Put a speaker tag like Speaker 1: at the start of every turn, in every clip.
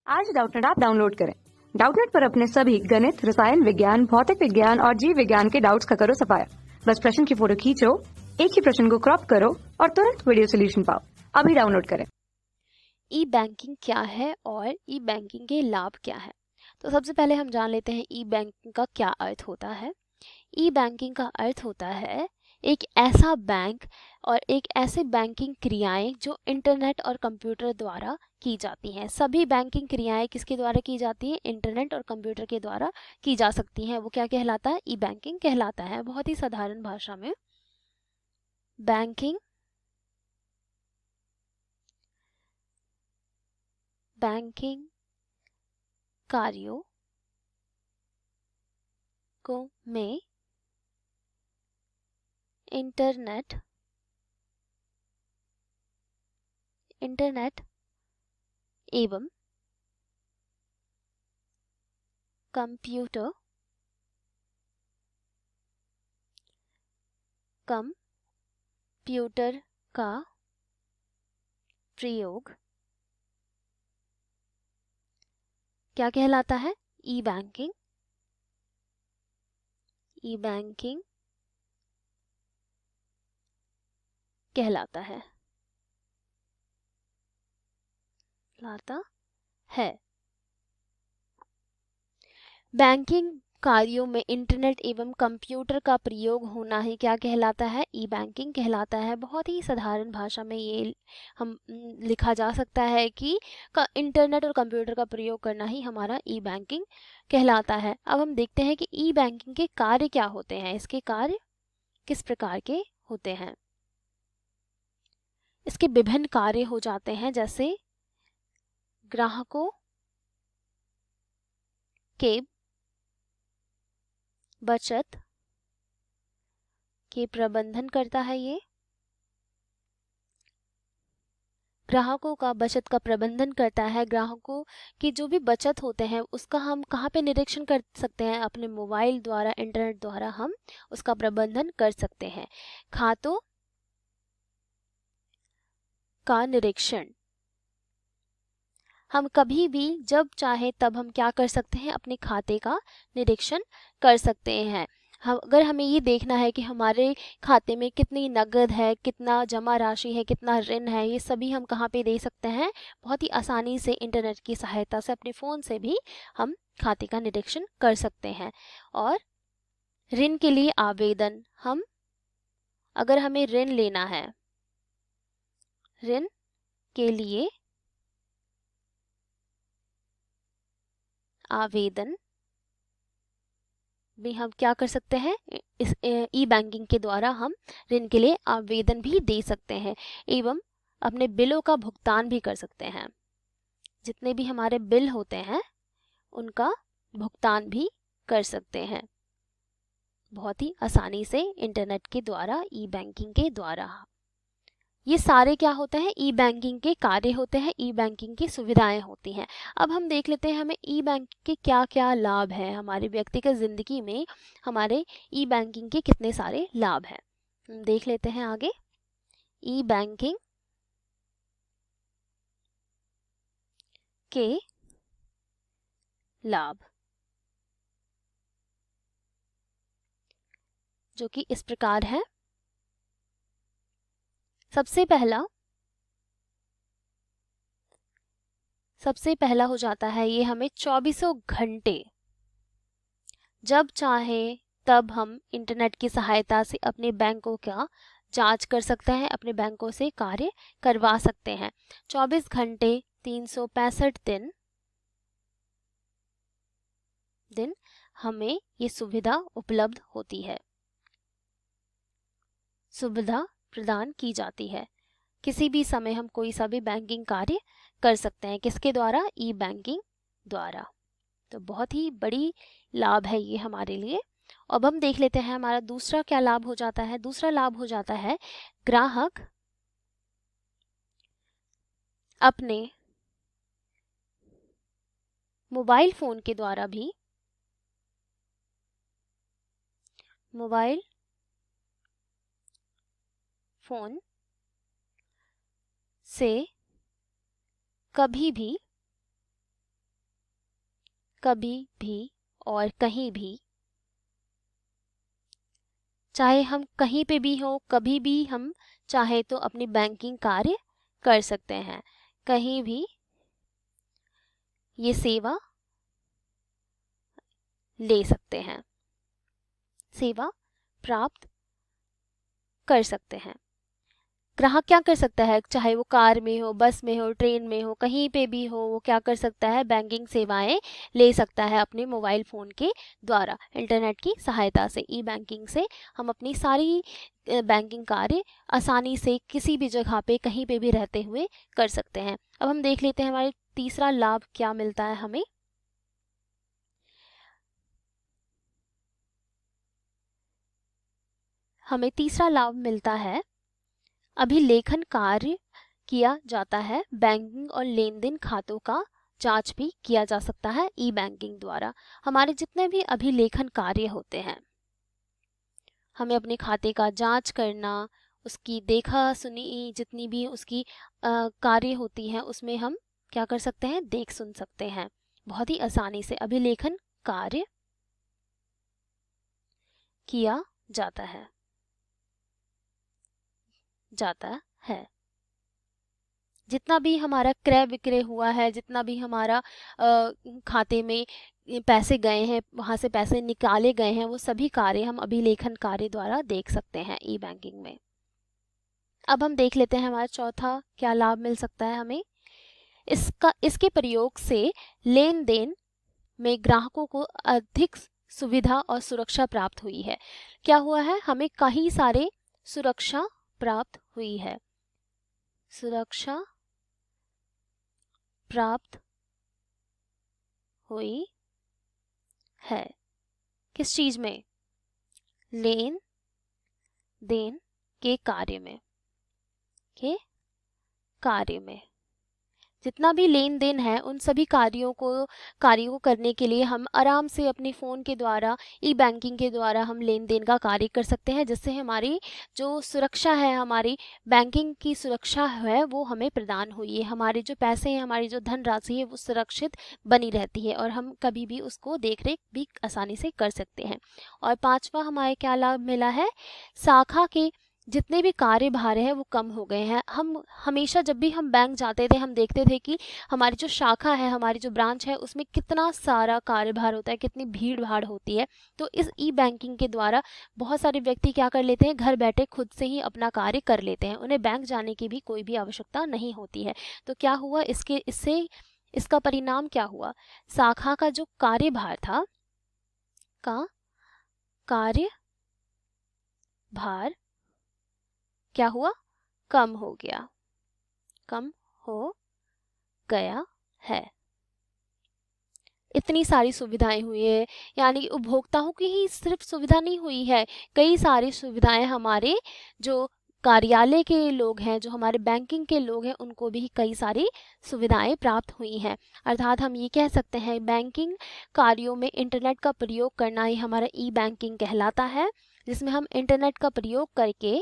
Speaker 1: आज Doubtnut app download करें। Doubtnut पर अपने सभी गणित, रसायन विज्ञान, भौतिक विज्ञान और जीव विज्ञान के डाउट्स का करो सफाया। बस प्रश्न की फोटो खींचो, एक ही प्रश्न को क्रॉप करो और तुरंत वीडियो सोल्यूशन पाओ। अभी डाउनलोड करें।
Speaker 2: ई बैंकिंग क्या है और ई बैंकिंग के लाभ क्या है? तो सबसे पहले हम जान लेते हैं ई बैंकिंग का क्या अर्थ होता है। ई बैंकिंग का अर्थ होता है एक ऐसा बैंक और एक ऐसे बैंकिंग क्रियाएं जो इंटरनेट और कंप्यूटर द्वारा की जाती हैं। सभी बैंकिंग क्रियाएं किसके द्वारा की जाती हैं? इंटरनेट और कंप्यूटर के द्वारा की जा सकती हैं। वो क्या कहलाता है? ई बैंकिंग कहलाता है। बहुत ही साधारण भाषा में बैंकिंग कार्यों को में इंटरनेट एवं कंप्यूटर का प्रयोग क्या कहलाता है? ई बैंकिंग कहलाता है। बैंकिंग कार्यों में इंटरनेट एवं कंप्यूटर का प्रयोग होना ही क्या कहलाता है? ई बैंकिंग कहलाता है। बहुत ही साधारण भाषा में ये हम लिखा जा सकता है कि इंटरनेट और कंप्यूटर का प्रयोग करना ही हमारा ई बैंकिंग कहलाता है। अब हम देखते हैं कि ई बैंकिंग के कार्य क्या होते हैं, इसके कार्य किस प्रकार के होते हैं। इसके विभिन्न कार्य हो जाते हैं, जैसे ग्राहकों के बचत के प्रबंधन करता है। ये ग्राहकों का बचत का प्रबंधन करता है। ग्राहकों की जो भी बचत होते हैं उसका हम कहाँ पे निरीक्षण कर सकते हैं? अपने मोबाइल द्वारा, इंटरनेट द्वारा हम उसका प्रबंधन कर सकते हैं। खातों का निरीक्षण हम कभी भी जब चाहे तब हम क्या कर सकते हैं? अपने खाते का निरीक्षण कर सकते हैं। अगर हमें ये देखना है कि हमारे खाते में कितनी नगद है, कितना जमा राशि है, कितना ऋण है, ये सभी हम कहाँ पे दे सकते हैं? बहुत ही आसानी से इंटरनेट की सहायता से अपने फ़ोन से भी हम खाते का निरीक्षण कर सकते हैं। और ऋण के लिए आवेदन, हम अगर हमें ऋण लेना है, ऋण के लिए आवेदन भी हम क्या कर सकते हैं? इस ई बैंकिंग के द्वारा हम ऋण के लिए आवेदन भी दे सकते हैं एवं अपने बिलों का भुगतान भी कर सकते हैं। जितने भी हमारे बिल होते हैं उनका भुगतान भी कर सकते हैं बहुत ही आसानी से इंटरनेट के द्वारा, ई बैंकिंग के द्वारा। ये सारे क्या होते हैं? ई बैंकिंग के कार्य होते हैं, ई बैंकिंग की सुविधाएं होती हैं। अब हम देख लेते हैं हमें ई बैंकिंग के क्या क्या लाभ है हमारी व्यक्तिगत जिंदगी में। हमारे ई बैंकिंग के कितने सारे लाभ हैं, देख लेते हैं आगे। ई बैंकिंग के लाभ जो कि इस प्रकार है। सबसे पहला हो जाता है ये हमें 24 घंटे जब चाहे तब हम इंटरनेट की सहायता से अपने बैंकों का जांच कर सकते हैं, अपने बैंकों से कार्य करवा सकते हैं। 24 घंटे 365 दिन हमें ये सुविधा उपलब्ध होती है, सुविधा प्रदान की जाती है। किसी भी समय हम कोई सा भी बैंकिंग कार्य कर सकते हैं। किसके द्वारा? ई बैंकिंग द्वारा। तो बहुत ही बड़ी लाभ है ये हमारे लिए। अब हम देख लेते हैं हमारा दूसरा क्या लाभ हो जाता है। दूसरा लाभ हो जाता है ग्राहक अपने मोबाइल फोन के द्वारा भी मोबाइल फोन से कभी भी कभी भी और कहीं भी, चाहे हम कहीं पे भी हो, कभी भी हम चाहे तो अपनी बैंकिंग कार्य कर सकते हैं, कहीं भी ये सेवा ले सकते हैं, सेवा प्राप्त कर सकते हैं। ग्राहक क्या कर सकता है, चाहे वो कार में हो, बस में हो, ट्रेन में हो, कहीं पे भी हो, वो क्या कर सकता है, बैंकिंग सेवाएं ले सकता है अपने मोबाइल फ़ोन के द्वारा। इंटरनेट की सहायता से, ई बैंकिंग से हम अपनी सारी बैंकिंग कार्य आसानी से किसी भी जगह पे कहीं पे भी रहते हुए कर सकते हैं। अब हम देख लेते हैं हमारे तीसरा लाभ क्या मिलता है हमें। हमें तीसरा लाभ मिलता है, अभिलेखन कार्य किया जाता है, बैंकिंग और लेन देन खातों का जांच भी किया जा सकता है ई बैंकिंग द्वारा। हमारे जितने भी अभिलेखन कार्य होते हैं, हमें अपने खाते का जांच करना, उसकी देखा सुनी जितनी भी उसकी कार्य होती हैं, उसमें हम क्या कर सकते हैं, देख सुन सकते हैं बहुत ही आसानी से। अभिलेखन कार्य किया जाता है जितना भी हमारा क्रय विक्रय हुआ है, जितना भी हमारा खाते में पैसे गए हैं, वहाँ से पैसे निकाले गए हैं, वो सभी कार्य हम अभिलेखन कार्य द्वारा देख सकते हैं ई बैंकिंग में। अब हम देख लेते हैं हमारा चौथा क्या लाभ मिल सकता है हमें। इसके प्रयोग से लेन देन में ग्राहकों को अधिक सुविधा और सुरक्षा प्राप्त हुई है। क्या हुआ है, हमें कई सारे सुरक्षा प्राप्त हुई है, सुरक्षा प्राप्त हुई है। किस चीज में, लेन देन के कार्य में, जितना भी लेन देन है उन सभी कार्यों को करने के लिए हम आराम से अपने फ़ोन के द्वारा, ई बैंकिंग के द्वारा हम लेन देन का कार्य कर सकते हैं, जिससे हमारी जो सुरक्षा है, हमारी बैंकिंग की सुरक्षा है, वो हमें प्रदान हुई है। हमारे जो पैसे हैं, हमारी जो धनराशि है, वो सुरक्षित बनी रहती है और हम कभी भी उसको देख रेख भी आसानी से कर सकते हैं। और पांचवा हमारे क्या लाभ मिला है, शाखा के जितने भी कार्यभार हैं वो कम हो गए हैं। हम हमेशा जब भी हम बैंक जाते थे, हम देखते थे कि हमारी जो शाखा है, हमारी जो ब्रांच है, उसमें कितना सारा कार्यभार होता है, कितनी भीड़ भाड़ होती है। तो इस ई बैंकिंग के द्वारा बहुत सारे व्यक्ति क्या कर लेते हैं, घर बैठे खुद से ही अपना कार्य कर लेते हैं, उन्हें बैंक जाने की भी कोई भी आवश्यकता नहीं होती है। तो क्या हुआ, इसका परिणाम क्या हुआ, शाखा का जो कार्यभार था, कार्यभार क्या हुआ, कम हो गया है। इतनी सारी सुविधाएं हुई है, यानी उपभोक्ताओं की ही सिर्फ सुविधा नहीं हुई है, कई सारी सुविधाएं हमारे जो कार्यालय के लोग हैं, जो हमारे बैंकिंग के लोग हैं, उनको भी कई सारी सुविधाएं प्राप्त हुई हैं। अर्थात हम ये कह सकते हैं, बैंकिंग कार्यों में इंटरनेट का प्रयोग करना ही हमारा ई बैंकिंग कहलाता है, जिसमें हम इंटरनेट का प्रयोग करके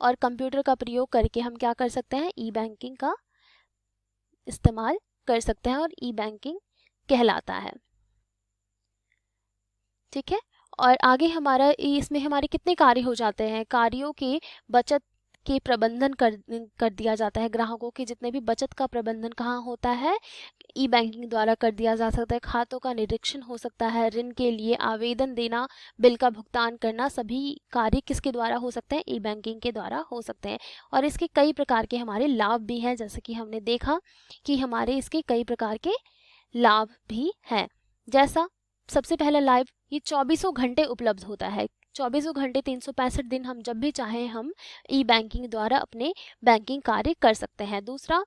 Speaker 2: और कंप्यूटर का प्रयोग करके हम क्या कर सकते हैं, ई बैंकिंग का इस्तेमाल कर सकते हैं और ई बैंकिंग कहलाता है। ठीक है, और आगे इसमें हमारे कितने कार्य हो जाते हैं, कार्यों के बचत के प्रबंधन कर दिया जाता है। ग्राहकों के जितने भी बचत का प्रबंधन कहाँ होता है, ई बैंकिंग द्वारा कर दिया जा सकता है। खातों का निरीक्षण हो सकता है, ऋण के लिए आवेदन देना, बिल का भुगतान करना, सभी कार्य किसके द्वारा हो सकते हैं, ई बैंकिंग के द्वारा हो सकते हैं। और इसके कई प्रकार के हमारे लाभ भी हैं, जैसे कि हमने देखा कि हमारे इसके कई प्रकार के लाभ भी हैं। जैसा सबसे पहला लाभ, ये 24 घंटे उपलब्ध होता है। 24 घंटे 365 दिन हम जब भी चाहें हम ई बैंकिंग द्वारा अपने बैंकिंग कार्य कर सकते हैं। दूसरा,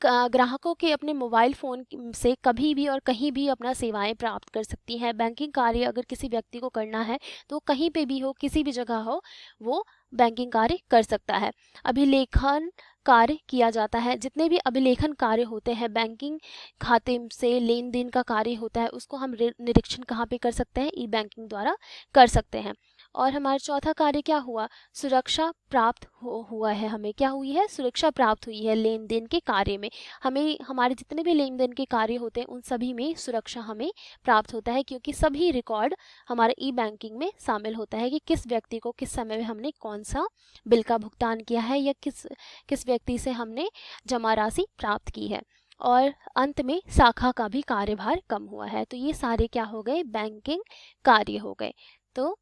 Speaker 2: ग्राहकों के अपने मोबाइल फ़ोन से कभी भी और कहीं भी अपना सेवाएं प्राप्त कर सकती हैं। बैंकिंग कार्य अगर किसी व्यक्ति को करना है तो कहीं पे भी हो, किसी भी जगह हो, वो बैंकिंग कार्य कर सकता है। अभिलेखन कार्य किया जाता है, जितने भी अभिलेखन कार्य होते हैं, बैंकिंग खाते से लेन देन का कार्य होता है, उसको हम निरीक्षण कहाँ पे कर सकते हैं, ई बैंकिंग द्वारा कर सकते हैं। और हमारा चौथा कार्य क्या हुआ, सुरक्षा प्राप्त हुआ है, हमें क्या हुई है, सुरक्षा प्राप्त हुई है लेन देन के कार्य में। हमें हमारे जितने भी लेन देन के कार्य होते हैं उन सभी में सुरक्षा हमें प्राप्त होता है, क्योंकि सभी रिकॉर्ड हमारे ई बैंकिंग में शामिल होता है कि किस व्यक्ति को किस समय में हमने कौन सा बिल का भुगतान किया है या किस व्यक्ति से हमने जमा राशि प्राप्त की है। और अंत में शाखा का भी कार्यभार कम हुआ है। तो ये सारे क्या हो गए, बैंकिंग कार्य हो गए। तो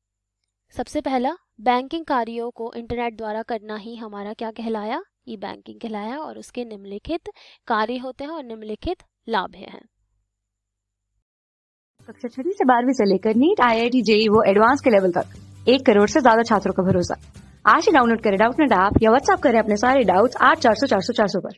Speaker 2: सबसे पहला बैंकिंग कार्यों को इंटरनेट द्वारा करना ही हमारा क्या कहलाया, ई बैंकिंग कहलाया, और उसके निम्नलिखित कार्य होते हैं और निम्नलिखित लाभ हैं।
Speaker 1: कक्षा 6वीं से 12वीं से लेकर नीट, IIT, JEE वो एडवांस के लेवल तक 1 करोड़ से ज्यादा छात्रों का भरोसा। आज ही डाउनलोड करें डाउटनेट ऐप या व्हाट्सएप करें अपने सारे डाउट्स 8400 400 400 पर।